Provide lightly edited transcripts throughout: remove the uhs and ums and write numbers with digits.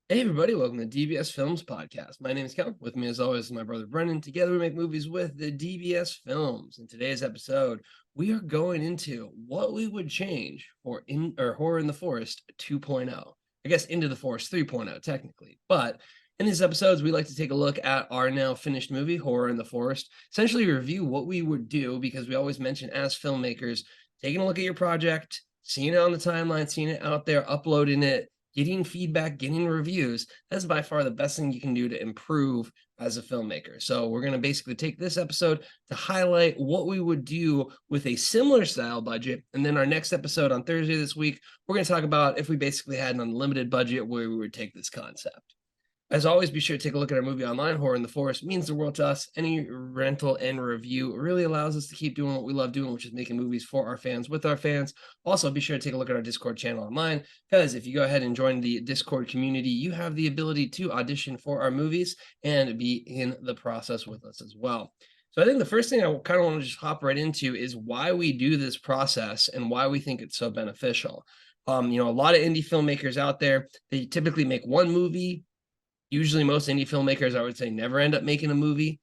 Hey everybody, welcome to DBS Films Podcast. My name is Kevin. With me as always is my brother Brendan. Together we make movies with the DBS Films. In today's episode, we are going into what we would change for Horror in the Forest 2.0. I guess Into the Forest 3.0 technically. But in these episodes, we like to take a look at our now finished movie, Horror in the Forest, essentially review what we would do because we always mention as filmmakers, taking a look at your project, seeing it on the timeline, seeing it out there, uploading it, getting feedback, getting reviews, that's by far the best thing you can do to improve as a filmmaker. So we're going to basically take this episode to highlight what we would do with a similar style budget. And then our next episode on Thursday this week, we're going to talk about if we basically had an unlimited budget, where we would take this concept. As always, be sure to take a look at our movie online. Horror in the Forest means the world to us. Any rental and review really allows us to keep doing what we love doing, which is making movies for our fans with our fans. Also, be sure to take a look at our Discord channel online, because if you go ahead and join the Discord community, you have the ability to audition for our movies and be in the process with us as well. So I think the first thing I kind of want to just hop right into is why we do this process and why we think it's so beneficial. A lot of indie filmmakers out there, they typically make one movie. Usually most indie filmmakers, I would say, never end up making a movie,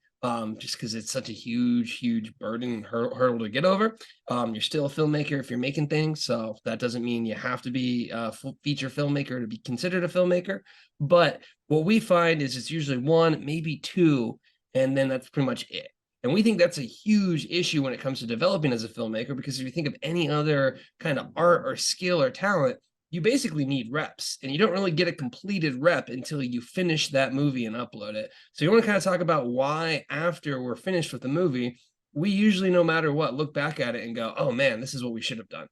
just because it's such a huge burden and hurdle to get over. You're still a filmmaker if you're making things, so that doesn't mean you have to be a feature filmmaker to be considered a filmmaker. But what we find is it's usually one, maybe two, and then that's pretty much it. And we think that's a huge issue when it comes to developing as a filmmaker, because if you think of any other kind of art or skill or talent, you basically need reps, and you don't really get a completed rep until you finish that movie and upload it. So you want to kind of talk about why, after we're finished with the movie, we usually, no matter what, look back at it and go, oh man, this is what we should have done.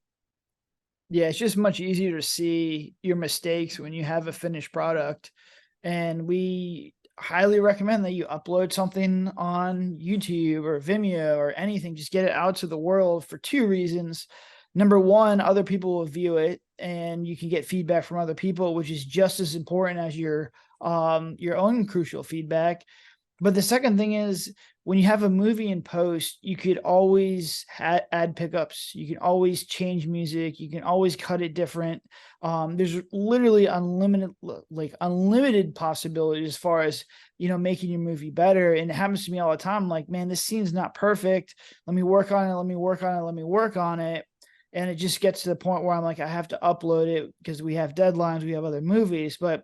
Yeah, it's just much easier to see your mistakes when you have a finished product. And we highly recommend that you upload something on YouTube or Vimeo or anything. Just get it out to the world for two reasons. Number one, other people will view it and you can get feedback from other people, which is just as important as your own crucial feedback. But the second thing is, when you have a movie in post, you could always add pickups. You can always change music. You can always cut it different. There's literally unlimited possibilities as far as, making your movie better. And it happens to me all the time. I'm like, man, this scene's not perfect. Let me work on it. Let me work on it. Let me work on it. And it just gets to the point where I'm like, I have to upload it because we have deadlines. We have other movies. But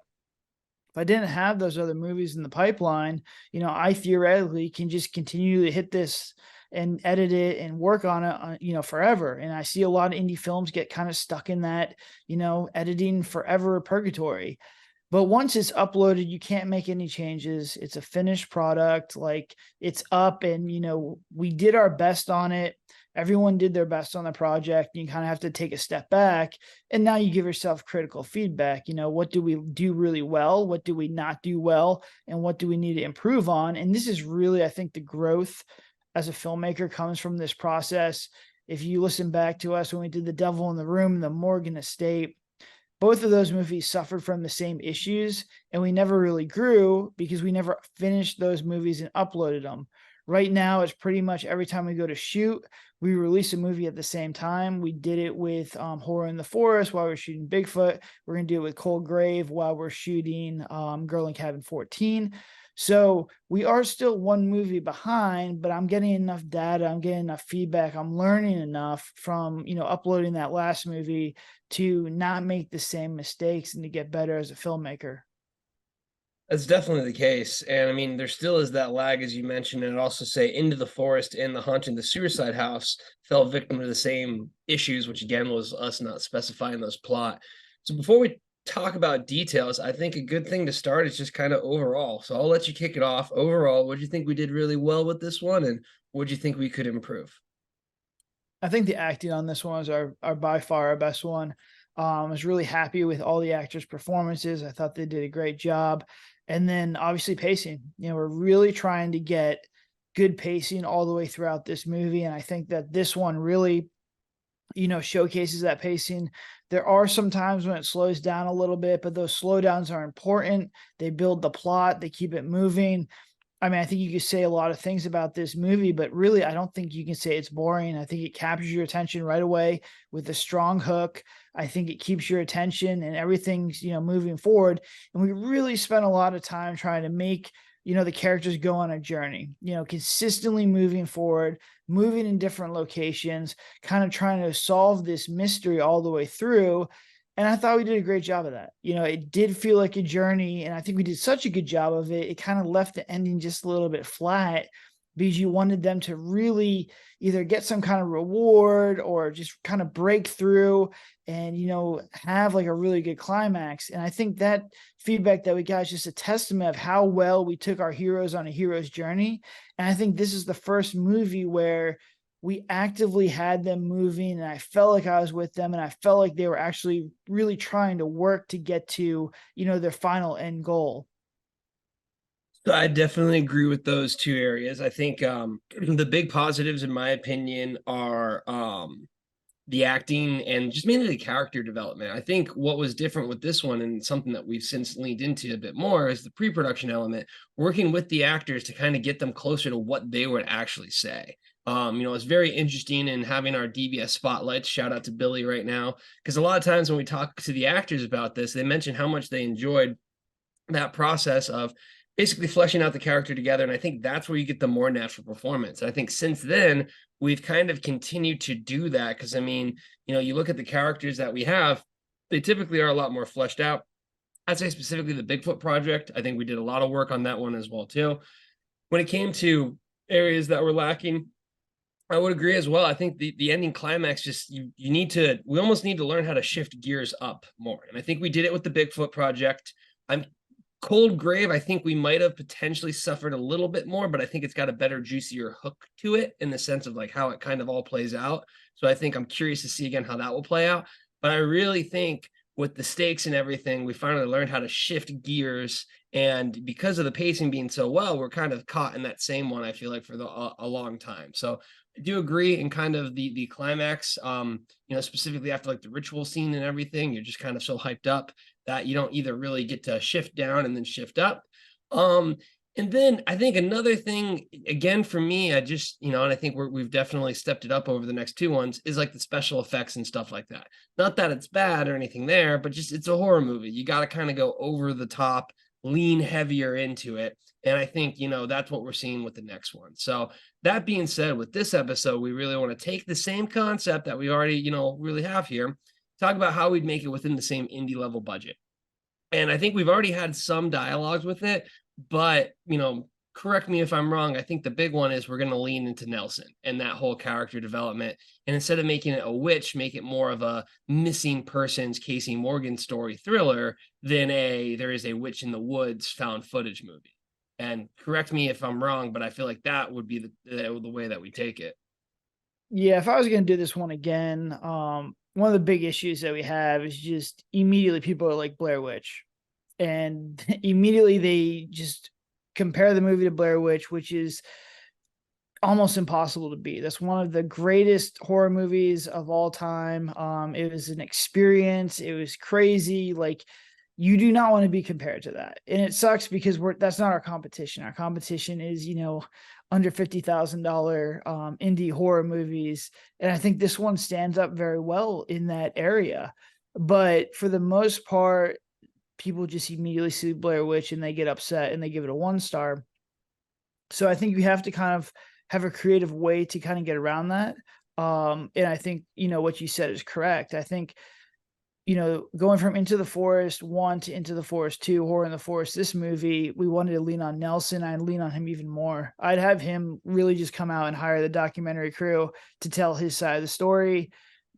if I didn't have those other movies in the pipeline, I theoretically can just continue to hit this and edit it and work on it, forever. And I see a lot of indie films get kind of stuck in that, editing forever purgatory. But once it's uploaded, you can't make any changes. It's a finished product. Like, it's up, and we did our best on it. Everyone did their best on the project. You kind of have to take a step back, and now you give yourself critical feedback. What do we do really well? What do we not do well? And what do we need to improve on? And this is really, I think, the growth as a filmmaker comes from this process. If you listen back to us when we did The Devil in the Room, The Morgan Estate, both of those movies suffered from the same issues, and we never really grew because we never finished those movies and uploaded them. Right now, it's pretty much every time we go to shoot, we release a movie at the same time. We did it with Horror in the Forest while we're shooting Bigfoot. We're going to do it with Cold Grave while we're shooting Girl in Cabin 14. So we are still one movie behind, but I'm getting enough data. I'm getting enough feedback. I'm learning enough from, uploading that last movie to not make the same mistakes and to get better as a filmmaker. That's definitely the case. And I mean, there still is that lag, as you mentioned. And I'd also say Into the Forest and The Hunt and The Suicide House fell victim to the same issues, which again was us not specifying those plot. So before we talk about details, I think a good thing to start is just kind of overall. So I'll let you kick it off. Overall, what do you think we did really well with this one? And what do you think we could improve? I think the acting on this one was our by far our best one. I was really happy with all the actors' performances. I thought they did a great job. And then obviously pacing. We're really trying to get good pacing all the way throughout this movie. And I think that this one really, showcases that pacing. There are some times when it slows down a little bit, but those slowdowns are important. They build the plot, they keep it moving. I mean, I think you could say a lot of things about this movie, but really, I don't think you can say it's boring. I think it captures your attention right away with a strong hook. I think it keeps your attention and everything's, moving forward. And we really spent a lot of time trying to make, the characters go on a journey, consistently moving forward, moving in different locations, kind of trying to solve this mystery all the way through. And I thought we did a great job of that. It did feel like a journey, and I think we did such a good job of it. It kind of left the ending just a little bit flat because you wanted them to really either get some kind of reward or just kind of break through and, have like a really good climax. And I think that feedback that we got is just a testament of how well we took our heroes on a hero's journey. And I think this is the first movie where we actively had them moving, and I felt like I was with them, and I felt like they were actually really trying to work to get to, their final end goal. So I definitely agree with those two areas. I think the big positives, in my opinion, are the acting and just mainly the character development. I think what was different with this one, and something that we've since leaned into a bit more, is the pre-production element, working with the actors to kind of get them closer to what they would actually say. It's very interesting in having our DBS spotlights. Shout out to Billy right now, because a lot of times when we talk to the actors about this, they mention how much they enjoyed that process of basically fleshing out the character together. And I think that's where you get the more natural performance. And I think since then, we've kind of continued to do that. Because I mean, you look at the characters that we have, they typically are a lot more fleshed out. I'd say specifically the Bigfoot Project. I think we did a lot of work on that one as well, too. When it came to areas that were lacking, I would agree as well. I think the ending climax, just we almost need to learn how to shift gears up more. And I think we did it with the Bigfoot Project. I'm Cold Grave, I think we might have potentially suffered a little bit more, but I think it's got a better, juicier hook to it in the sense of like how it kind of all plays out. So I think I'm curious to see again how that will play out. But I really think with the stakes and everything, we finally learned how to shift gears. And because of the pacing being so well, we're kind of caught in that same one, I feel like, for a long time. So I do agree in kind of the climax, specifically after like the ritual scene and everything, you're just kind of so hyped up that you don't either really get to shift down and then shift up. And then I think another thing, again, for me, I just, and I think we've definitely stepped it up over the next two ones, is like the special effects and stuff like that. Not that it's bad or anything there, but just it's a horror movie. You got to kind of go over the top, lean heavier into it. And I think, that's what we're seeing with the next one. So that being said, with this episode, we really want to take the same concept that we already, really have here, talk about how we'd make it within the same indie level budget. And I think we've already had some dialogues with it, but, correct me if I'm wrong. I think the big one is we're going to lean into Nelson and that whole character development. And instead of making it a witch, make it more of a missing persons Casey Morgan story thriller than there is a witch in the woods found footage movie. And correct me if I'm wrong, but I feel like that would be the way that we take it. Yeah, if I was going to do this one again, one of the big issues that we have is just immediately people are like Blair Witch, and immediately they just compare the movie to Blair Witch, which is almost impossible to beat. That's one of the greatest horror movies of all time. It was an experience. It was crazy. Like, you do not want to be compared to that. And it sucks because that's not our competition. Our competition is, under $50,000 indie horror movies. And I think this one stands up very well in that area. But for the most part, people just immediately see Blair Witch and they get upset and they give it a 1 star. So I think you have to kind of have a creative way to kind of get around that. And I think, what you said is correct. I think, going from Into the Forest 1 to Into the Forest 2, Horror in the Forest, this movie, we wanted to lean on Nelson. I'd lean on him even more. I'd have him really just come out and hire the documentary crew to tell his side of the story.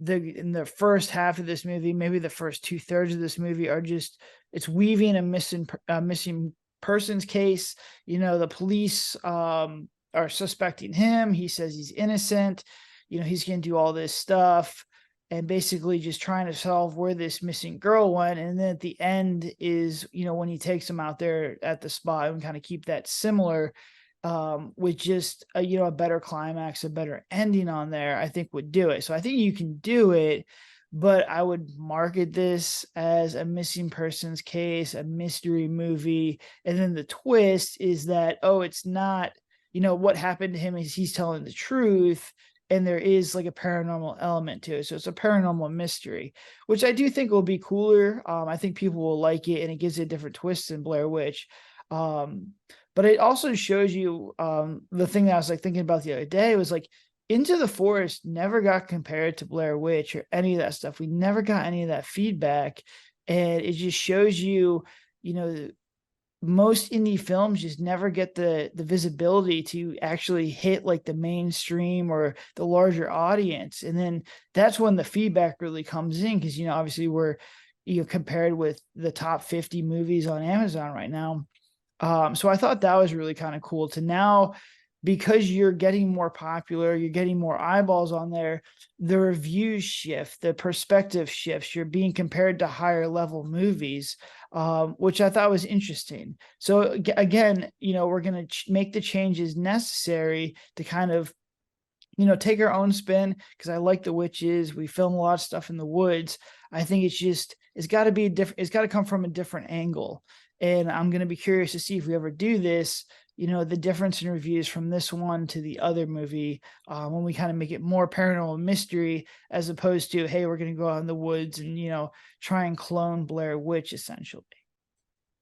In the first half of this movie, maybe the first 2/3 of this movie are just, it's weaving a missing persons case. The police are suspecting him. He says he's innocent. He's going to do all this stuff and basically just trying to solve where this missing girl went. And then at the end is, when he takes him out there at the spot, and kind of keep that similar, with just a better climax, a better ending on there, I think would do it. So I think you can do it. but I would market this as a missing persons case, a mystery movie. And then the twist is that, oh, it's not, what happened to him is he's telling the truth. And there is like a paranormal element to it. So it's a paranormal mystery, which I do think will be cooler. I think people will like it, and it gives it a different twist than Blair Witch. Um, but it also shows you the thing that I was like thinking about the other day was like Into the Forest never got compared to Blair Witch or any of that stuff. We never got any of that feedback. And it just shows you, you know, most indie films just never get the visibility to actually hit like the mainstream or the larger audience. And then that's when the feedback really comes in, because obviously we're compared with the top 50 movies on Amazon right now. So I thought that was really kind of cool to now, because you're getting more popular, you're getting more eyeballs on there, the reviews shift, the perspective shifts, you're being compared to higher level movies, which I thought was interesting. So again, we're going to make the changes necessary to kind of, take our own spin, because I like The Witches. We film a lot of stuff in the woods. I think it's got to be different. It's got to come from a different angle. And I'm going to be curious to see if we ever do this, the difference in reviews from this one to the other movie, when we kind of make it more paranormal mystery, as opposed to, hey, we're going to go out in the woods and, try and clone Blair Witch, essentially.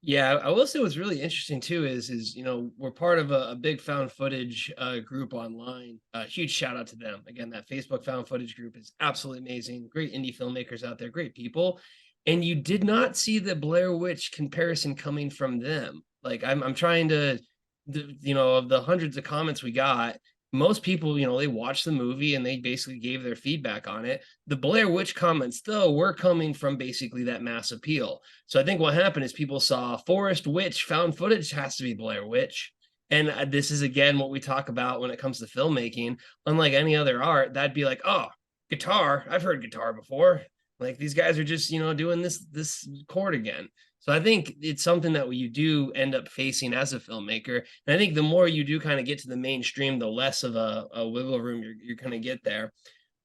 Yeah, I will say what's really interesting too is we're part of a big found footage group online. Huge shout out to them. Again, that Facebook found footage group is absolutely amazing. Great indie filmmakers out there, great people. And you did not see the Blair Witch comparison coming from them. Like I'm trying to, of the hundreds of comments we got, most people, they watched the movie and they basically gave their feedback on it. The Blair Witch comments, though, were coming from basically that mass appeal. So I think what happened is people saw Forest Witch, found footage has to be Blair Witch. And this is, again, what we talk about when it comes to filmmaking. Unlike any other art, that'd be like, oh, guitar. I've heard guitar before. Like these guys are just, doing this chord again. So I think it's something that you do end up facing as a filmmaker. And I think the more you do kind of get to the mainstream, the less of a wiggle room you're going to get there.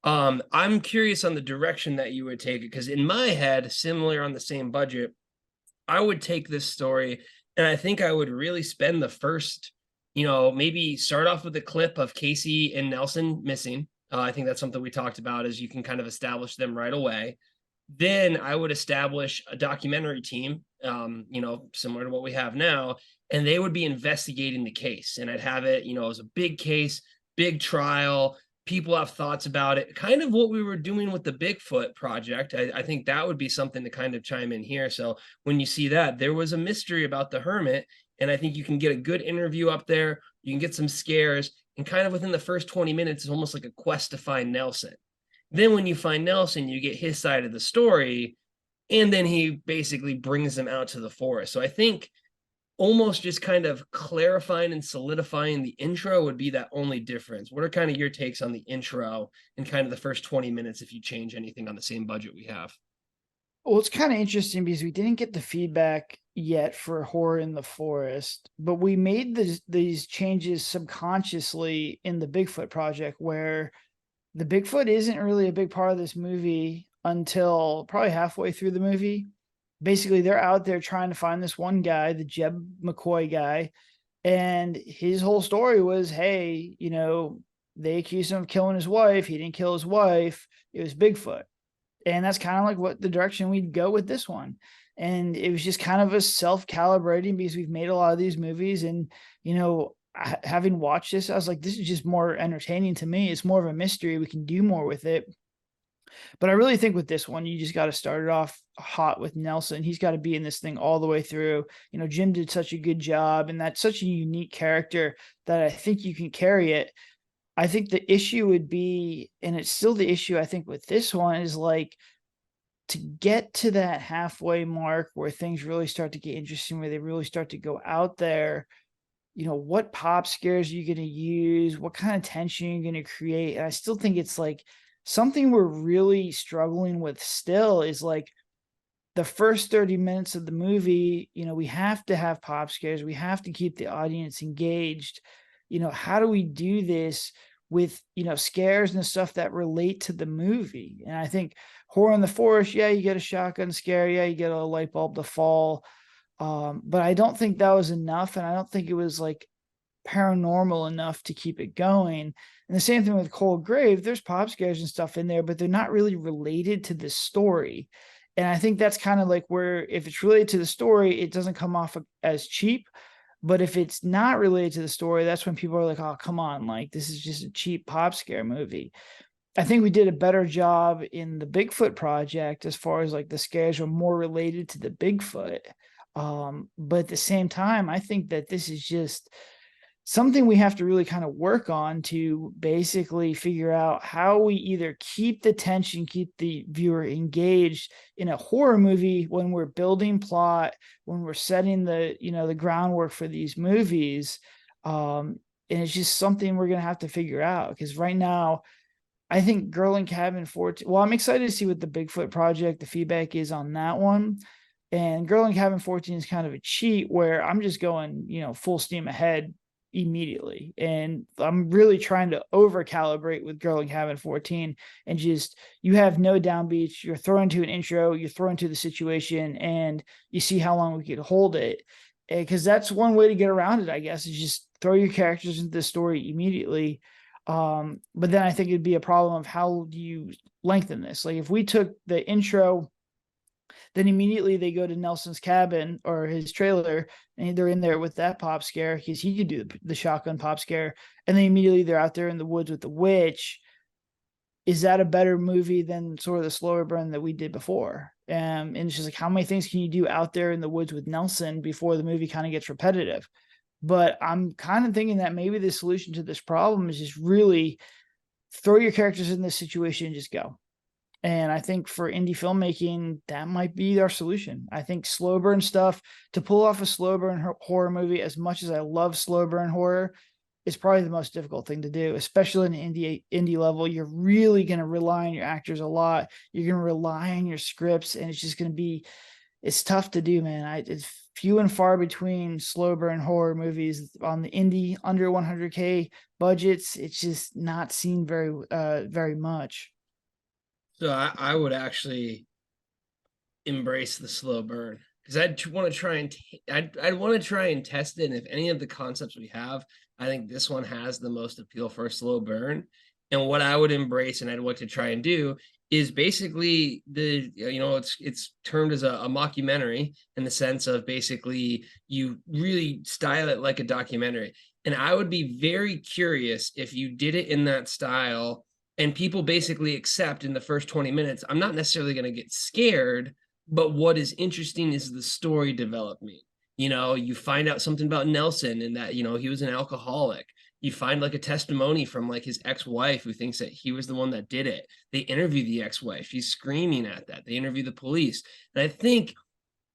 I'm curious on the direction that you would take it, because in my head, similar on the same budget, I would take this story and I think I would really spend the first, maybe start off with a clip of Casey and Nelson missing. I think that's something we talked about, is you can kind of establish them right away. Then I would establish a documentary team, similar to what we have now, and they would be investigating the case. And I'd have it, as a big case, big trial. People have thoughts about it, kind of what we were doing with the Bigfoot project. I think that would be something to kind of chime in here. So when you see that, there was a mystery about the hermit, and I think you can get a good interview up there. You can get some scares, and kind of within the first 20 minutes, it's almost like a quest to find Nelson. Then when you find Nelson, you get his side of the story, and then he basically brings them out to the forest. So I think almost just kind of clarifying and solidifying the intro would be that only difference. What are kind of your takes on the intro and kind of the first 20 minutes if you change anything on the same budget we have? Well, it's kind of interesting because we didn't get the feedback yet for Horror in the Forest, but we made these changes subconsciously in the Bigfoot project, where the Bigfoot isn't really a big part of this movie until probably halfway through the movie. Basically, they're out there trying to find this one guy, the Jeb McCoy guy, and his whole story was, hey, they accused him of killing his wife. He didn't kill his wife. It was Bigfoot. And that's kind of like what the direction we'd go with this one. And it was just kind of a self-calibrating, because we've made a lot of these movies, and, having watched this, I was like, this is just more entertaining to me. It's more of a mystery. We can do more with it. But I really think with this one, you just got to start it off hot with Nelson. He's got to be in this thing all the way through. Jim did such a good job, and that's such a unique character that I think you can carry it. I think the issue would be, and it's still the issue, I think, with this one, is like, to get to that halfway mark where things really start to get interesting, where they really start to go out there, what pop scares are you going to use? What kind of tension are you going to create? And I still think it's like something we're really struggling with still is like the first 30 minutes of the movie, we have to have pop scares. We have to keep the audience engaged. How do we do this with, scares and stuff that relate to the movie. And I think Horror in the Forest, yeah, you get a shotgun scare, yeah, you get a light bulb to fall. But I don't think that was enough. And I don't think it was like paranormal enough to keep it going. And the same thing with Cold Grave, there's pop scares and stuff in there, but they're not really related to the story. And I think that's kind of like where, if it's related to the story, it doesn't come off as cheap. But if it's not related to the story, that's when people are like, oh, come on, like this is just a cheap pop scare movie. I think we did a better job in the Bigfoot project as far as like the scares were more related to the Bigfoot. But at the same time, I think that this is just something we have to really kind of work on to basically figure out how we either keep the tension, keep the viewer engaged in a horror movie when we're building plot, when we're setting the groundwork for these movies. And it's just something we're going to have to figure out, because right now, I think Girl in Cabin 14, well, I'm excited to see what the Bigfoot project, the feedback is on that one. And Girl in Cabin 14 is kind of a cheat where I'm just going, full steam ahead immediately. And I'm really trying to over calibrate with Girl in Cabin 14, and just, you have no downbeats. You're thrown to an intro, you're thrown to the situation, and you see how long we could hold it. Because that's one way to get around it, I guess, is just throw your characters into the story immediately. But then I think it'd be a problem of how do you lengthen this? Like if we took the intro, then immediately they go to Nelson's cabin or his trailer, and they're in there with that pop scare because he could do the shotgun pop scare. And then immediately they're out there in the woods with the witch. Is that a better movie than sort of the slower burn that we did before? And it's just like, how many things can you do out there in the woods with Nelson before the movie kind of gets repetitive? But I'm kind of thinking that maybe the solution to this problem is just really throw your characters in this situation and just go. And I think for indie filmmaking, that might be our solution. I think slow burn stuff, to pull off a slow burn horror movie, as much as I love slow burn horror, is probably the most difficult thing to do, especially in the indie level. You're really going to rely on your actors a lot. You're going to rely on your scripts, and it's just going to be, it's tough to do, man. It's few and far between slow burn horror movies on the indie under 100K budgets. It's just not seen very much. So I would actually embrace the slow burn, because I'd want to try and I'd want to try and test it. And if any of the concepts we have, I think this one has the most appeal for a slow burn. And what I would embrace and I'd want to try and do is basically it's termed as a mockumentary, in the sense of basically you really style it like a documentary. And I would be very curious if you did it in that style and people basically accept in the first 20 minutes, I'm not necessarily going to get scared, but what is interesting is the story development. You find out something about Nelson, and that, he was an alcoholic. You find like a testimony from like his ex-wife, who thinks that he was the one that did it. They interview the ex-wife. She's screaming at that. They interview the police. And I think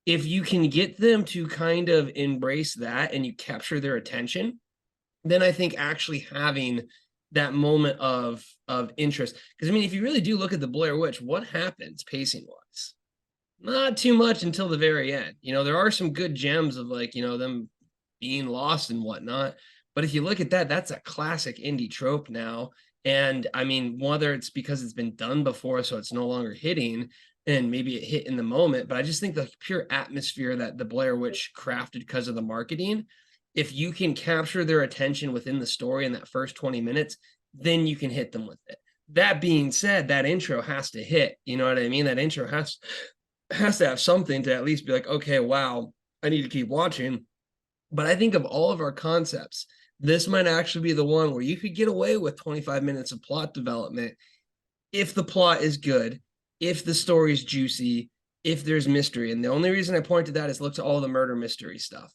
if you can get them to kind of embrace that and you capture their attention, then I think actually having that moment of interest. Because I mean, if you really do look at the Blair Witch, what happens pacing wise? Not too much until the very end. There are some good gems of like, them being lost and whatnot. But if you look at that, that's a classic indie trope now. And I mean, whether it's because it's been done before, so it's no longer hitting, and maybe it hit in the moment, but I just think the pure atmosphere that the Blair Witch crafted because of the marketing, if you can capture their attention within the story in that first 20 minutes, then you can hit them with it. That being said, that intro has to hit. You know what I mean? That intro has to have something to at least be like, okay, wow, I need to keep watching. But I think of all of our concepts, this might actually be the one where you could get away with 25 minutes of plot development if the plot is good, if the story is juicy, if there's mystery. And the only reason I point to that is look to all the murder mystery stuff.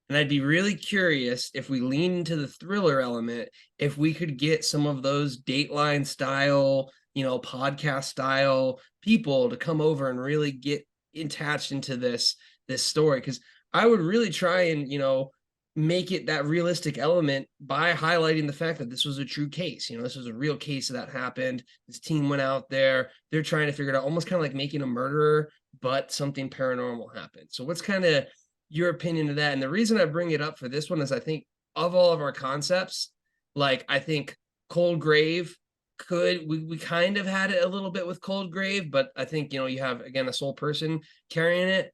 And I'd be really curious, if we lean into the thriller element, if we could get some of those Dateline style, podcast style people to come over and really get attached into this story. Because I would really try and, make it that realistic element by highlighting the fact that this was a true case. This was a real case that happened. This team went out there. They're trying to figure it out, almost kind of like making a murderer, but something paranormal happened. So what's kind of your opinion of that? And the reason I bring it up for this one is I think of all of our concepts, like I think Cold Grave we kind of had it a little bit with Cold Grave, but I think, you know, you have again a sole person carrying it.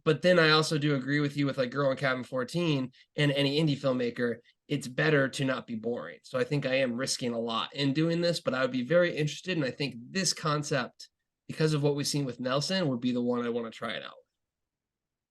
But then I also do agree with you with like Girl in Cabin 14 and any indie filmmaker, it's better to not be boring. So I think I am risking a lot in doing this, but I would be very interested. And I think this concept, because of what we've seen with Nelson, would be the one I want to try it out.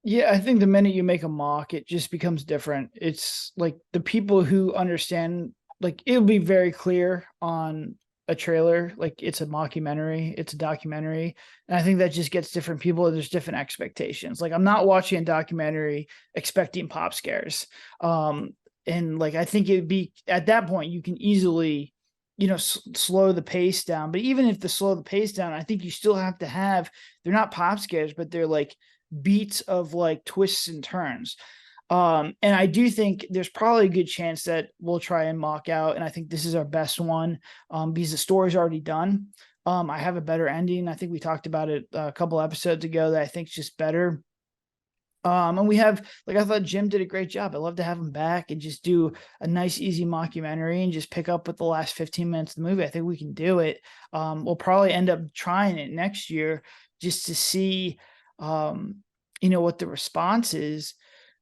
Yeah, I think the minute you make a mock, it just becomes different. It's like the people who understand, like it'll be very clear on a trailer, like it's a mockumentary, it's a documentary. And I think that just gets different people. There's different expectations. Like I'm not watching a documentary expecting pop scares. And like I think it'd be at that point you can easily, you know, slow the pace down. But even if the slow the pace down, I think you still have to have, they're not pop scares, but they're like beats of like twists and turns. And I do think there's probably a good chance that we'll try and mock out. And I think this is our best one because the story's already done. I have a better ending. I think we talked about it a couple episodes ago that I think is just better. And we have, like, I thought Jim did a great job. I'd love to have him back and just do a nice, easy mockumentary and just pick up with the last 15 minutes of the movie. I think we can do it. We'll probably end up trying it next year just to see, you know, what the response is.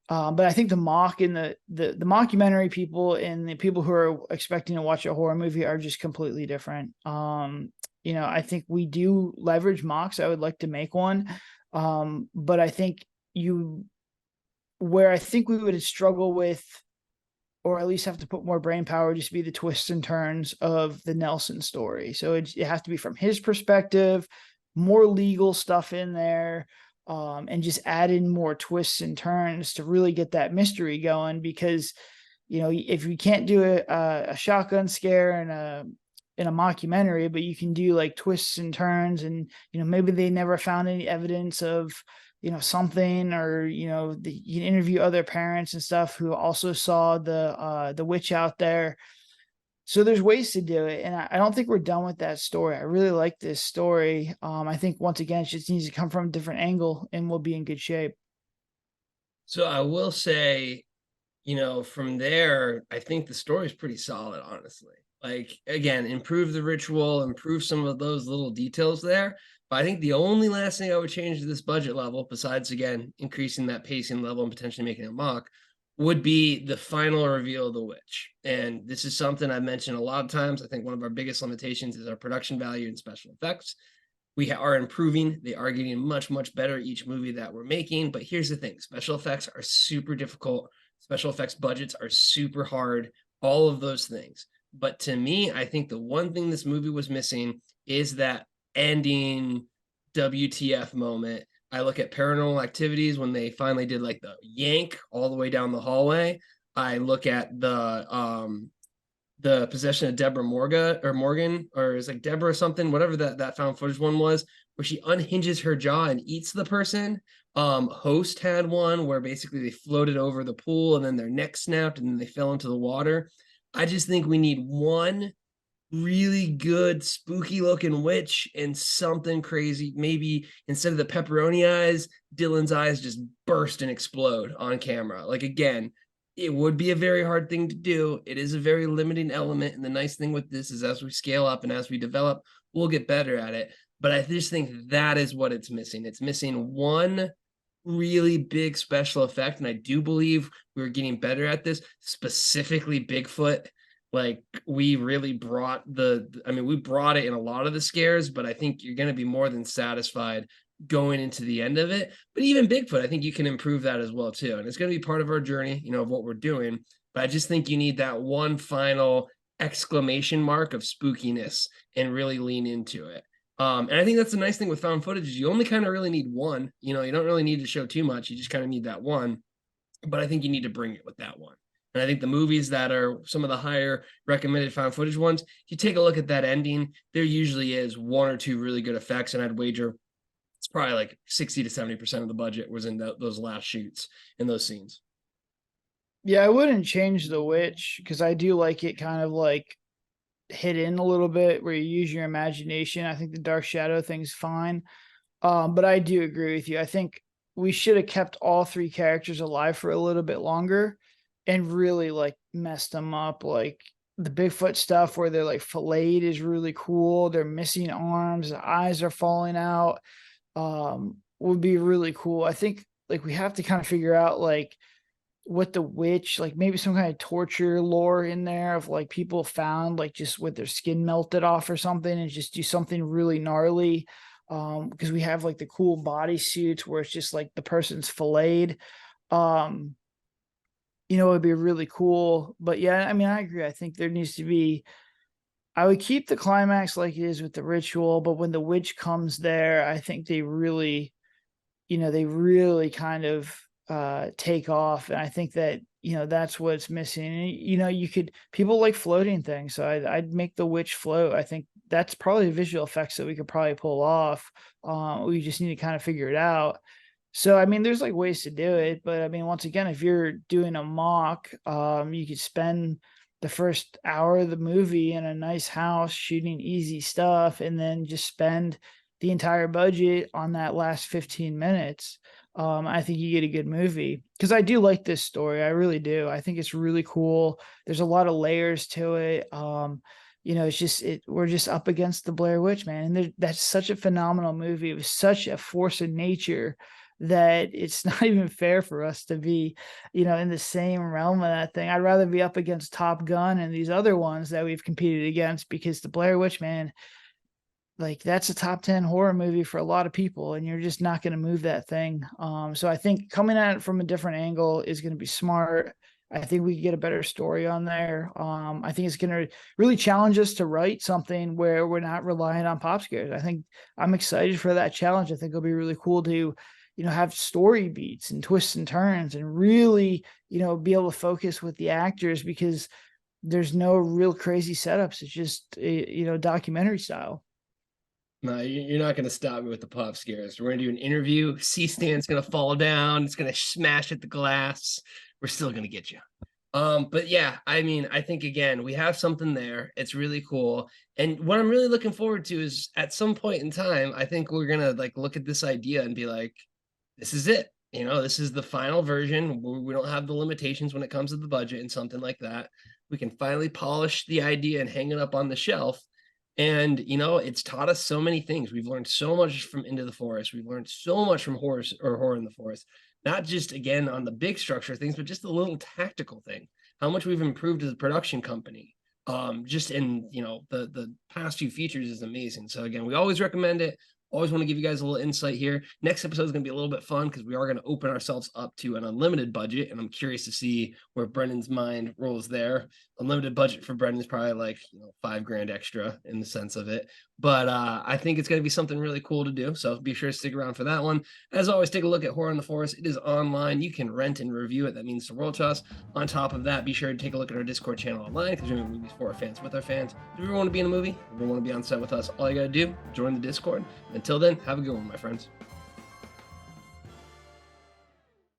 But I think the mock and the mockumentary people and the people who are expecting to watch a horror movie are just completely different. You know, I think we do leverage mocks. I would like to make one. But I think where I think we would struggle with, or at least have to put more brain power, just be the twists and turns of the Nelson story. So it has to be from his perspective, more legal stuff in there. And just add in more twists and turns to really get that mystery going. Because, you know, if you can't do a shotgun scare in a mockumentary, but you can do like twists and turns, and you know maybe they never found any evidence of, you know, something, or you know you can interview other parents and stuff who also saw the witch out there. So there's ways to do it. And I don't think we're done with that story. I really like this story. I think once again, it just needs to come from a different angle and we'll be in good shape. So I will say, you know, from there, I think the story is pretty solid, honestly. Like, again, improve the ritual, improve some of those little details there. But I think the only last thing I would change to this budget level, besides, again, increasing that pacing level and potentially making it mock, would be the final reveal of the witch. And this is something I've mentioned a lot of times. I think one of our biggest limitations is our production value and special effects. We are improving. They are getting much, much better each movie that we're making. But here's the thing, special effects are super difficult. Special effects budgets are super hard, all of those things. But to me, I think the one thing this movie was missing is that ending WTF moment. I look at Paranormal Activities when they finally did like the yank all the way down the hallway. I look at the possession of Deborah Morgan, or it's like Deborah or something, whatever that found footage one was, where she unhinges her jaw and eats the person. Host had one where basically they floated over the pool and then their neck snapped and then they fell into the water. I just think we need one really good spooky looking witch and something crazy. Maybe instead of the pepperoni eyes, Dylan's eyes just burst and explode on camera. Like, again, it would be a very hard thing to do. It is a very limiting element. And the nice thing with this is as we scale up and as we develop, we'll get better at it. But I just think that is what it's missing. It's missing one really big special effect. And I do believe we're getting better at this, specifically Bigfoot. Like, we really brought we brought it in a lot of the scares, but I think you're going to be more than satisfied going into the end of it. But even Bigfoot, I think you can improve that as well too. And it's going to be part of our journey, you know, of what we're doing. But I just think you need that one final exclamation mark of spookiness and really lean into it. And I think that's the nice thing with found footage is you only kind of really need one. You know, you don't really need to show too much. You just kind of need that one. But I think you need to bring it with that one. And I think the movies that are some of the higher recommended found footage ones, if you take a look at that ending, there usually is one or two really good effects. And I'd wager it's probably like 60 to 70% of the budget was in those last shoots in those scenes. Yeah, I wouldn't change the witch because I do like it kind of like hidden a little bit where you use your imagination. I think the dark shadow thing's fine. But I do agree with you. I think we should have kept all three characters alive for a little bit longer and really like messed them up. Like the Bigfoot stuff where they're like filleted is really cool. They're missing arms, the eyes are falling out. Would be really cool. I think like we have to kind of figure out like what the witch, like maybe some kind of torture lore in there of like people found like just with their skin melted off or something, and just do something really gnarly. Because we have like the cool body suits where it's just like the person's filleted. Um, it would be really cool. But yeah, I mean, I agree. I think there needs to be, I would keep the climax like it is with the ritual, but when the witch comes there, I think they really, they really kind of take off. And I think that, that's what's missing. And, people like floating things. So I'd make the witch float. I think that's probably visual effects that we could probably pull off. We just need to kind of figure it out. So, I mean, there's like ways to do it, but I mean, once again, if you're doing a mock, you could spend the first hour of the movie in a nice house shooting easy stuff, and then just spend the entire budget on that last 15 minutes. I think you get a good movie, because I do like this story. I really do. I think it's really cool. There's a lot of layers to it. It's just we're just up against the Blair Witch, man. And that's such a phenomenal movie. It was such a force of nature that it's not even fair for us to be, in the same realm of that thing. I'd rather be up against Top Gun and these other ones that we've competed against, because the Blair Witch, man, like that's a top 10 horror movie for a lot of people, and you're just not going to move that thing. So I think coming at it from a different angle is going to be smart. I think we can get a better story on there. I think it's going to really challenge us to write something where we're not relying on pop scares. I think I'm excited for that challenge. I think it'll be really cool to, have story beats and twists and turns, and really, be able to focus with the actors, because there's no real crazy setups. It's just, documentary style. No, you're not going to stop me with the pop scares. We're going to do an interview. C-stand's going to fall down. It's going to smash at the glass. We're still going to get you. But yeah, I mean, I think again, we have something there. It's really cool. And what I'm really looking forward to is at some point in time, I think we're going to like look at this idea and be like, this is it. This is the final version. We don't have the limitations when it comes to the budget and something like that. We can finally polish the idea and hang it up on the shelf. And, it's taught us so many things. We've learned so much from Into the Forest. We've learned so much from Horror in the Forest, not just, again, on the big structure of things, but just the little tactical thing, how much we've improved as a production company. Just in, the past few features is amazing. So again, we always recommend it. Always want to give you guys a little insight here. Next episode is going to be a little bit fun, because we are going to open ourselves up to an unlimited budget, and I'm curious to see where Brendan's mind rolls there. Unlimited budget for Brendan is probably like $5,000 extra in the sense of it, but I think it's going to be something really cool to do. So be sure to stick around for that one. As always, take a look at Horror in the Forest. It is online. You can rent and review it. That means the world to us. On top of that, be sure to take a look at our Discord channel online, because we make movies for our fans with our fans. If you ever want to be in a movie, if you want to be on set with us, all you got to do, join the Discord. Until then, have a good one, my friends.